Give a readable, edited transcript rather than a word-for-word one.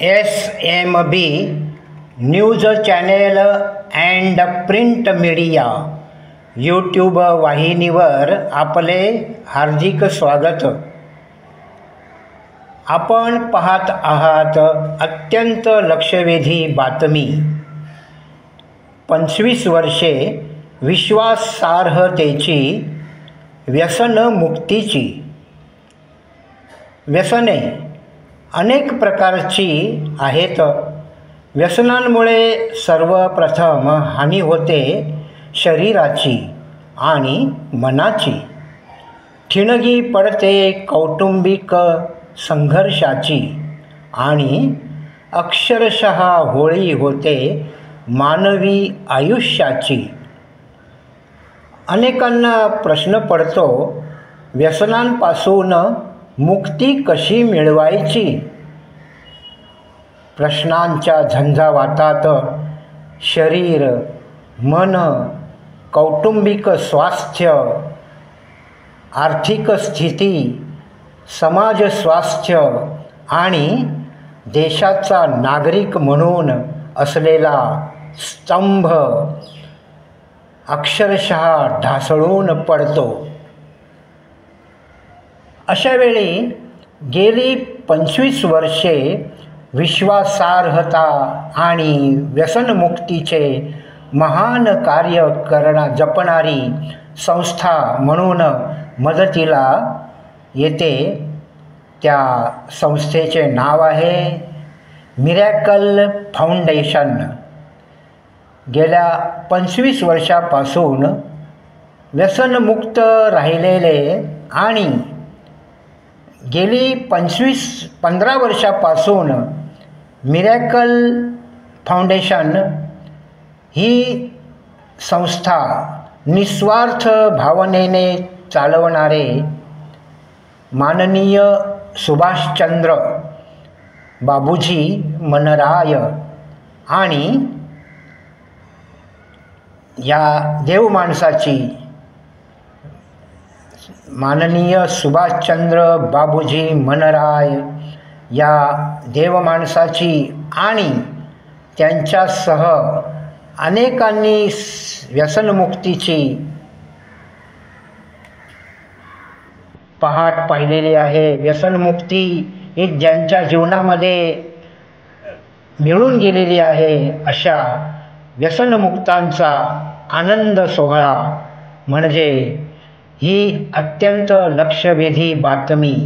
SMB news channel and print media YouTube वाहिनीवर आपले हार्दिक स्वागत. आपण पाहत आहात अत्यंत लक्षवेधी बातमी. 25 वर्षे विश्वासार्हतेची, व्यसनमुक्तीची. व्यसने अनेक प्रकारची आहेत. व्यसनांमुळे सर्वप्रथम हानी होते शरीराची आणि मनाची. ठिणगी पडते कौटुंबिक संघर्षाची आणि अक्षरशः होळी होते मानवी आयुष्याची. अनेकांना प्रश्न पडतो, व्यसनांपासून मुक्ती कशी मिळवायची? प्रश्नांच्या झंझावातात शरीर, मन, कौटुंबिक स्वास्थ्य, आर्थिक स्थिती, समाज स्वास्थ्य आणि देशाचा नागरिक म्हणून असलेला स्तंभ अक्षरशः ढासळून पडतो. अशावेळी गेली 25 वर्षे विश्वासार्हता आणि व्यसनमुक्तीचे महान कार्य जपणारी संस्था म्हणून मदतीला येते. त्या संस्थेचे नाव आहे मिरॅकल फाउंडेशन. गेल्या 25 वर्षापासून व्यसनमुक्त राहिलेले आणि गेली 15 वर्षापासून मिरॅकल फाउंडेशन ही संस्था निस्वार्थ भावनेने चालवणारे माननीय सुभाषचंद्र बाबूजी मनराय आणि या देवमाणसाची, माननीय सुभाषचंद्र बाबूजी मनराय या देवमाणसाची आणि त्यांच्यासह अनेकांनी व्यसनमुक्तीची पहाट पाहिलेली आहे. व्यसनमुक्ती ही ज्यांच्या जीवनामध्ये मिळून गेलेली आहे अशा व्यसनमुक्तांचा आनंद सोहळा म्हणजे ही अत्यंत लक्षवेधी बातमी.